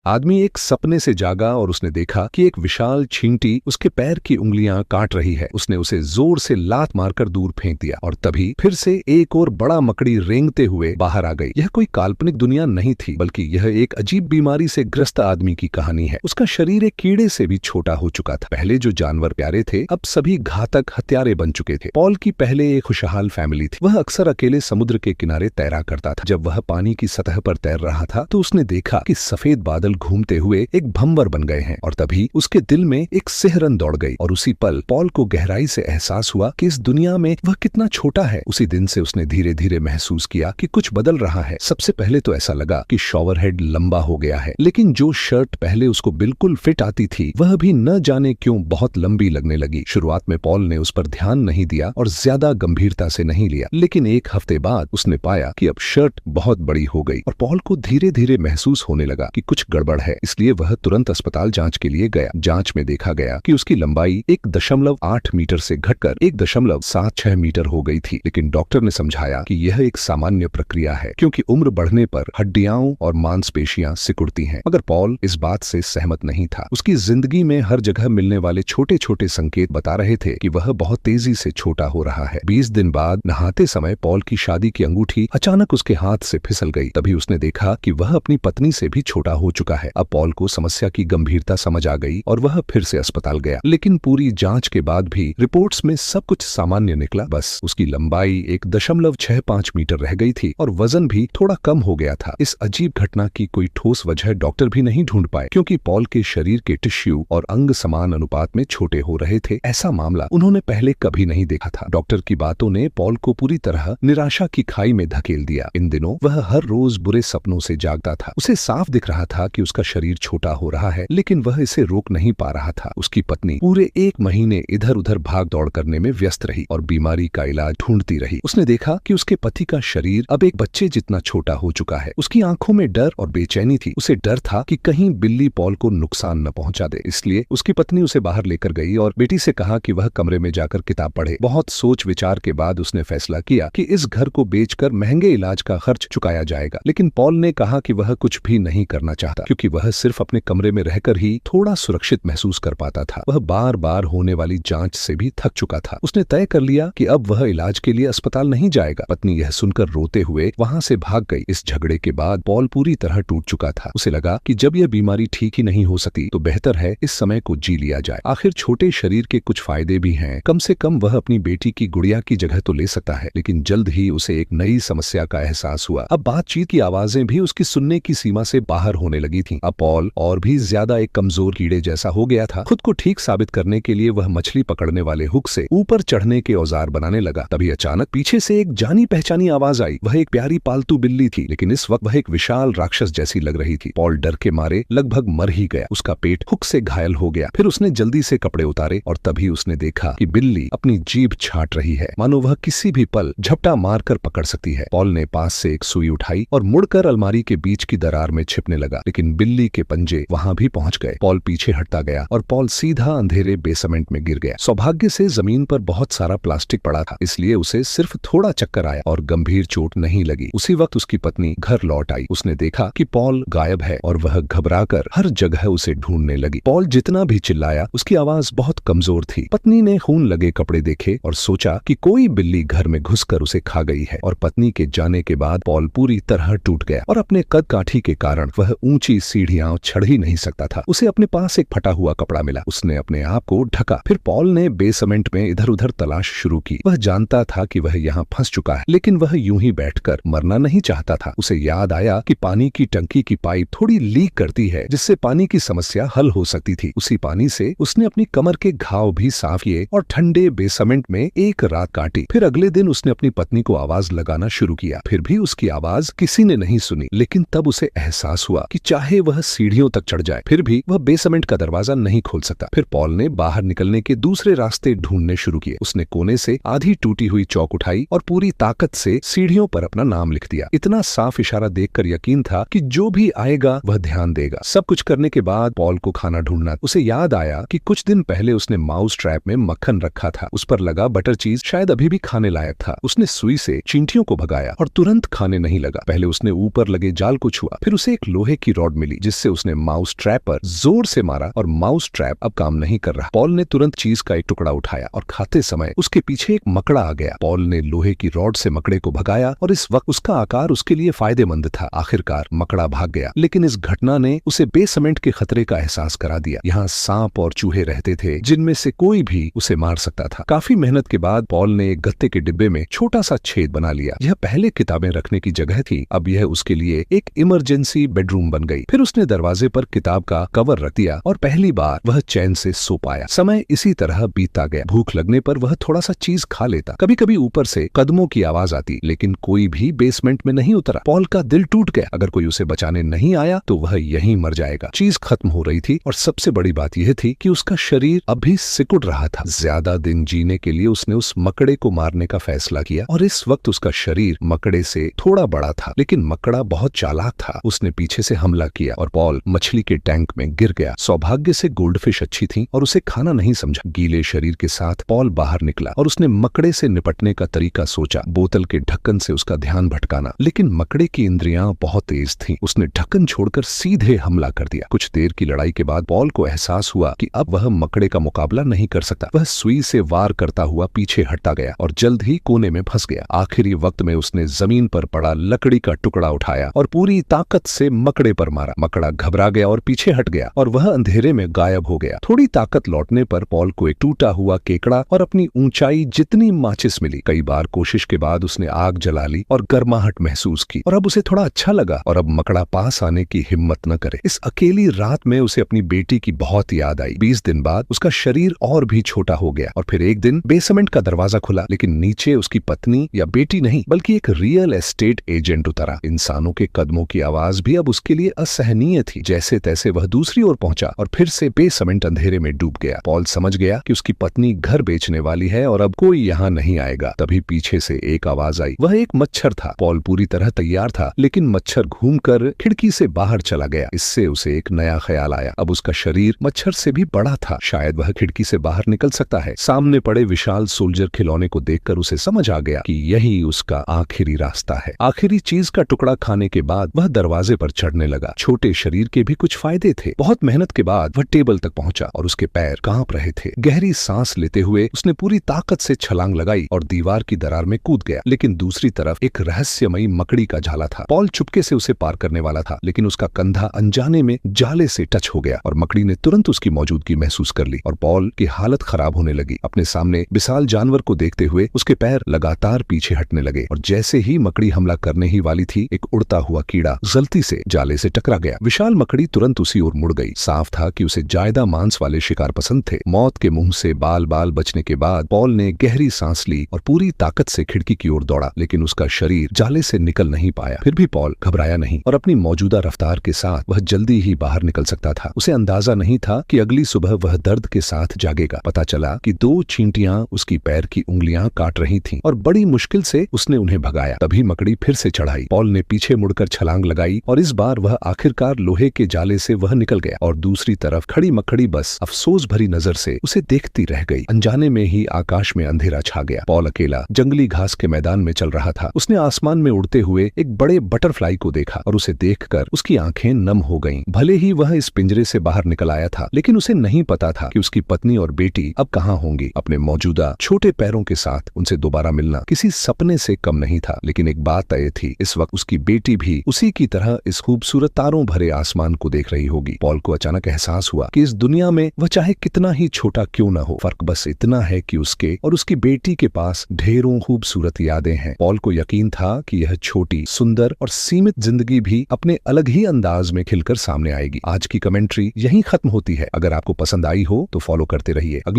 आदमी एक सपने से जागा और उसने देखा कि एक विशाल चींटी उसके पैर की उंगलियां काट रही है। उसने उसे जोर से लात मारकर दूर फेंक दिया और तभी फिर से एक और बड़ा मकड़ी रेंगते हुए बाहर आ गई। यह कोई काल्पनिक दुनिया नहीं थी, बल्कि यह एक अजीब बीमारी से ग्रस्त आदमी की कहानी है। उसका शरीर एक कीड़े से भी छोटा हो चुका था। पहले जो जानवर प्यारे थे, अब सभी घातक हत्यारे बन चुके थे। पॉल की पहले एक खुशहाल फैमिली थी। वह अक्सर अकेले समुद्र के किनारे तैरा करता था। जब वह पानी की सतह पर तैर रहा था तो उसने देखा कि सफेद बादल घूमते हुए एक भंवर बन गए हैं और तभी उसके दिल में एक सिहरन दौड़ गई और उसी पल पॉल को गहराई से एहसास हुआ कि इस दुनिया में वह कितना छोटा है। उसी दिन से उसने धीरे धीरे महसूस किया कि कुछ बदल रहा है। सबसे पहले तो ऐसा लगा कि शॉवर हेड लंबा हो गया है, लेकिन जो शर्ट पहले उसको बिल्कुल फिट आती थी वह भी न जाने क्यों बहुत लंबी लगने लगी। शुरुआत में पॉल ने उस पर ध्यान नहीं दिया और ज्यादा गंभीरता से नहीं लिया, लेकिन एक हफ्ते बाद उसने पाया कि अब शर्ट बहुत बड़ी हो गई और पॉल को धीरे धीरे महसूस होने लगा कि कुछ गड़बड़ है। इसलिए वह तुरंत अस्पताल जांच के लिए गया। जांच में देखा गया कि उसकी लंबाई 1.8 मीटर से घटकर 1.76 मीटर हो गई थी, लेकिन डॉक्टर ने समझाया कि यह एक सामान्य प्रक्रिया है क्योंकि उम्र बढ़ने पर हड्डियां और मांसपेशियां सिकुड़ती हैं। मगर पॉल इस बात से सहमत नहीं था। उसकी जिंदगी में हर जगह मिलने वाले छोटे छोटे संकेत बता रहे थे कि वह बहुत तेजी से छोटा हो रहा है। 20 दिन बाद नहाते समय पॉल की शादी की अंगूठी अचानक उसके हाथ से फिसल गई। तभी उसने देखा कि वह अपनी पत्नी से भी छोटा हो चुका है। अब पॉल को समस्या की गंभीरता समझ आ गई और वह फिर से अस्पताल गया, लेकिन पूरी जांच के बाद भी रिपोर्ट्स में सब कुछ सामान्य निकला। बस उसकी लंबाई 1.65 मीटर रह गई थी और वजन भी थोड़ा कम हो गया था। इस अजीब घटना की कोई ठोस वजह डॉक्टर भी नहीं ढूंढ पाए क्योंकि पॉल के शरीर के टिश्यू और अंग समान अनुपात में छोटे हो रहे थे। ऐसा मामला उन्होंने पहले कभी नहीं देखा था। डॉक्टर की बातों ने पॉल को पूरी तरह निराशा की खाई में धकेल दिया। इन दिनों वह हर रोज बुरे सपनों से जागता था। उसे साफ दिख रहा था कि उसका शरीर छोटा हो रहा है, लेकिन वह इसे रोक नहीं पा रहा था। उसकी पत्नी पूरे 1 महीने इधर उधर भाग दौड़ करने में व्यस्त रही और बीमारी का इलाज ढूंढती रही। उसने देखा कि उसके पति का शरीर अब एक बच्चे जितना छोटा हो चुका है। उसकी आंखों में डर और बेचैनी थी। उसे डर था कि कहीं बिल्ली पॉल को नुकसान न पहुंचा दे। इसलिए उसकी पत्नी उसे बाहर लेकर गई और बेटी से कहा कि वह कमरे में जाकर किताब पढ़े। बहुत सोच विचार के बाद उसने फैसला किया कि इस घर को बेचकर महंगे इलाज का खर्च चुकाया जाएगा। लेकिन पॉल ने कहा कि वह कुछ भी नहीं करना चाहता क्योंकि वह सिर्फ अपने कमरे में रहकर ही थोड़ा सुरक्षित महसूस कर पाता था। वह बार बार होने वाली जांच से भी थक चुका था। उसने तय कर लिया कि अब वह इलाज के लिए अस्पताल नहीं जाएगा। पत्नी यह सुनकर रोते हुए वहां से भाग गई। इस झगड़े के बाद पॉल पूरी तरह टूट चुका था। उसे लगा कि जब यह बीमारी ठीक ही नहीं हो सकती तो बेहतर है इस समय को जी लिया जाए। आखिर छोटे शरीर के कुछ फायदे भी हैं। कम से कम वह अपनी बेटी की गुड़िया की जगह तो ले सकता है। लेकिन जल्द ही उसे एक नई समस्या का एहसास हुआ। अब बातचीत की आवाजें भी उसकी सुनने की सीमा से बाहर होने लगी थीं। अब पॉल और भी ज्यादा एक कमजोर कीड़े जैसा हो गया था। खुद को ठीक साबित करने के लिए वह मछली पकड़ने वाले हुक से ऊपर चढ़ने के औजार बनाने लगा। तभी अचानक पीछे से एक जानी पहचानी आवाज आई। वह एक प्यारी पालतू बिल्ली थी, लेकिन इस वक्त वह एक विशाल राक्षस जैसी लग रही थी। पॉल डर के मारे लगभग मर ही गया। उसका पेट हुक से घायल हो गया। फिर उसने जल्दी से कपड़े उतारे और तभी उसने देखा कि बिल्ली अपनी जीभ छाट रही है, मानो वह किसी भी पल झपटा मारकर पकड़ सकती है। पॉल ने पास से एक सुई उठाई और मुड़कर अलमारी के बीच की दरार में छिपने लगा, लेकिन बिल्ली के पंजे वहां भी पहुंच गए। पॉल पीछे हटता गया और पॉल सीधा अंधेरे बेसमेंट में गिर गया। सौभाग्य से जमीन पर बहुत सारा प्लास्टिक पड़ा था, इसलिए उसे सिर्फ थोड़ा चक्कर आया और गंभीर चोट नहीं लगी। उसी वक्त उसकी पत्नी घर लौट आई। उसने देखा कि पॉल गायब है और वह घबराकर हर जगह उसे ढूंढने लगी। पॉल जितना भी चिल्लाया उसकी आवाज बहुत कमजोर थी। पत्नी ने खून लगे कपड़े देखे और सोचा कि कोई बिल्ली घर में घुसकर उसे खा गई है। और पत्नी के जाने के बाद पॉल पूरी तरह टूट गया और अपने कद काठी के कारण वह ऊंची सीढ़ियां चढ़ ही नहीं सकता था। उसे अपने पास एक फटा हुआ कपड़ा मिला। उसने अपने आप को ढका। फिर पॉल ने बेसमेंट में इधर उधर तलाश शुरू की। वह जानता था कि वह यहाँ फंस चुका है, लेकिन वह यूं ही बैठकर मरना नहीं चाहता था। उसे याद आया कि पानी की टंकी की पाइप थोड़ी लीक करती है, जिससे पानी की समस्या हल हो सकती थी। उसी पानी से उसने अपनी कमर के घाव भी साफ किए और ठंडे बेसमेंट में एक रात काटी। फिर अगले दिन उसने अपनी पत्नी को आवाज लगाना शुरू किया। फिर भी उसकी आवाज किसी ने नहीं सुनी, लेकिन तब उसे एहसास हुआ कि चाहे वह सीढ़ियों तक चढ़ जाए फिर भी वह बेसमेंट का दरवाजा नहीं खोल सकता। फिर पॉल ने बाहर निकलने के दूसरे रास्ते ढूंढने शुरू किए। उसने कोने से आधी टूटी हुई चौक उठाई और पूरी ताकत से सीढ़ियों पर अपना नाम लिख दिया। इतना साफ इशारा देखकर यकीन था कि जो भी आएगा वह ध्यान देगा। सब कुछ करने के बाद पॉल को खाना ढूंढना। उसे याद आया कि कुछ दिन पहले उसने माउस ट्रैप में मक्खन रखा था। उस पर लगा बटर चीज शायद अभी भी खाने लायक था। उसने सुई से चींटियों को भगाया और तुरंत खाने नहीं लगा। पहले उसने ऊपर लगे जाल को छुआ, फिर उसे एक लोहे की रॉड मिली जिससे उसने माउस ट्रैप पर जोर से मारा और माउस ट्रैप अब काम नहीं कर रहा। पॉल ने तुरंत चीज का एक टुकड़ा उठाया और खाते समय उसके पीछे एक मकड़ा आ गया। पॉल ने लोहे की रॉड से मकड़े को भगाया और इस वक्त उसका आकार उसके लिए फायदेमंद था। आखिरकार मकड़ा भाग गया, लेकिन इस घटना ने उसे बेसमेंट के खतरे का एहसास करा दिया। यहाँ सांप और चूहे रहते थे जिनमें से कोई भी उसे मार सकता था। काफी मेहनत के बाद पॉल ने एक गत्ते के डिब्बे में छोटा सा छेद बना लिया। यह पहले किताबें रखने की जगह थी, अब यह उसके लिए एक इमरजेंसी बेडरूम बन गई। फिर उसने दरवाजे पर किताब का कवर रख दिया और पहली बार वह चैन से सो पाया। समय इसी तरह बीतता गया। भूख लगने पर वह थोड़ा सा चीज खा लेता। कभी कभी ऊपर से कदमों की आवाज आती, लेकिन कोई भी बेसमेंट में नहीं उतरा। पॉल का दिल टूट गया। अगर कोई उसे बचाने नहीं आया तो वह यहीं मर जाएगा। चीज खत्म हो रही थी और सबसे बड़ी बात यह थी कि उसका शरीर अभी सिकुड़ रहा था। ज्यादा दिन जीने के लिए उसने उस मकड़े को मारने का फैसला किया और इस वक्त उसका शरीर मकड़े से थोड़ा बड़ा था, लेकिन मकड़ा बहुत चालाक था। उसने पीछे से हमला किया और पॉल मछली के टैंक में गिर गया। सौभाग्य से गोल्डफिश अच्छी थी और उसे खाना नहीं समझा। गीले शरीर के साथ पॉल बाहर निकला और उसने मकड़े से निपटने का तरीका सोचा। बोतल के ढक्कन से उसका ध्यान भटकाना, लेकिन मकड़े की इंद्रियां बहुत तेज थीं। उसने ढक्कन छोड़कर सीधे हमला कर दिया। कुछ देर की लड़ाई के बाद पॉल को एहसास हुआ कि अब वह मकड़े का मुकाबला नहीं कर सकता। वह सुई से वार करता हुआ पीछे हटता गया और जल्द ही कोने में फंस गया। आखिरी वक्त में उसने जमीन पर पड़ा लकड़ी का टुकड़ा उठाया और पूरी ताकत से मकड़े पर मारा। मकड़ा घबरा गया और पीछे हट गया और वह अंधेरे में गायब हो गया। थोड़ी ताकत लौटने पर पॉल को एक टूटा हुआ केकड़ा और अपनी ऊंचाई जितनी माचिस मिली। कई बार कोशिश के बाद उसने आग जला ली और गर्माहट महसूस की और अब उसे थोड़ा अच्छा लगा और अब मकड़ा पास आने की हिम्मत न करे। इस अकेली रात में उसे अपनी बेटी की बहुत याद आई। 20 दिन बाद उसका शरीर और भी छोटा हो गया और फिर एक दिन बेसमेंट का दरवाजा खुला, लेकिन नीचे उसकी पत्नी या बेटी नहीं बल्कि एक रियल एस्टेट एजेंट उतरा। इंसानों के कदमों की आवाज भी अब उसके लिए असहनीय थी। जैसे तैसे वह दूसरी ओर पहुंचा और फिर से बेसमेंट अंधेरे में डूब गया। पॉल समझ गया कि उसकी पत्नी घर बेचने वाली है और अब कोई यहाँ नहीं आएगा। तभी पीछे से एक आवाज आई। वह एक मच्छर था। पॉल पूरी तरह तैयार था, लेकिन मच्छर घूमकर खिड़की से बाहर चला गया। इससे उसे एक नया ख्याल आया। अब उसका शरीर मच्छर से भी बड़ा था, शायद वह खिड़की से बाहर निकल सकता है। सामने पड़े विशाल सोल्जर खिलौने को देखकर उसे समझ आ गया कि यही उसका आखिरी रास्ता है। आखिरी चीज का टुकड़ा खाने के बाद वह दरवाजे पर चढ़ने लगा। छोटे शरीर के भी कुछ फायदे थे। बहुत मेहनत के बाद वह टेबल तक पहुंचा और उसके पैर कांप रहे थे। गहरी सांस लेते हुए उसने पूरी ताकत से छलांग लगाई और दीवार की दरार में कूद गया, लेकिन दूसरी तरफ एक रहस्यमयी मकड़ी का जाला था। पॉल चुपके से उसे पार करने वाला था, लेकिन उसका कंधा अनजाने में जाले से टच हो गया और मकड़ी ने तुरंत उसकी मौजूदगी महसूस कर ली और पॉल की हालत खराब होने लगी। अपने सामने विशाल जानवर को देखते हुए उसके पैर लगातार पीछे हटने लगे और जैसे ही मकड़ी हमला करने ही वाली थी, एक उड़ता हुआ कीड़ा गलती से जाले से टकरा गया। विशाल मकड़ी तुरंत उसी ओर मुड़ गई। साफ था कि उसे ज्यादा मांस वाले शिकार पसंद थे। मौत के मुंह से बाल बाल बचने के बाद पॉल ने गहरी सांस ली और पूरी ताकत से खिड़की की ओर दौड़ा, लेकिन उसका शरीर जाले से निकल नहीं पाया। फिर भी पॉल घबराया नहीं और अपनी मौजूदा रफ्तार के साथ वह जल्दी ही बाहर निकल सकता था। उसे अंदाजा नहीं था कि अगली सुबह वह दर्द के साथ जागेगा। पता चला कि 2 चींटियां उसकी पैर की उंगलियां काट रही थीं और बड़ी मुश्किल से उसने उन्हें भगाया। तभी मकड़ी फिर से चढ़ाई। पॉल ने पीछे मुड़कर छलांग लगाई और इस बार वह आखिरकार लोहे के जाले से वह निकल गया और दूसरी तरफ खड़ी मकड़ी बस अफसोस भरी नजर से उसे देखती रह गई। अनजाने में ही आकाश में अंधेरा छा गया। पॉल अकेला जंगली घास के मैदान में चल रहा था। उसने आसमान में उड़ते हुए एक बड़े बटरफ्लाई को देखा और उसे देखकर उसकी आंखें नम हो गईं। भले ही वह इस पिंजरे से बाहर निकल आया था, लेकिन उसे नहीं पता था कि उसकी पत्नी और बेटी अब कहाँ होंगी। अपने मौजूदा छोटे पैरों के साथ उनसे दोबारा मिलना किसी सपने से कम नहीं था, लेकिन एक बात तय थी, इस वक्त उसकी बेटी भी उसी की तरह इस खूबसूरत तारों भरे आसमान को देख रही होगी। पॉल को अचानक एहसास हुआ कि इस दुनिया में वह चाहे कितना ही छोटा क्यों न हो, फर्क बस इतना है कि उसके और उसकी बेटी के पास ढेरों खूबसूरत यादें हैं। पॉल को यकीन था कि यह छोटी, सुंदर और सीमित जिंदगी भी अपने अलग ही अंदाज में खिलकर सामने आएगी। आज की कमेंट्री यहीं खत्म होती है। अगर आपको पसंद आई हो तो फॉलो करते रहिए। अगली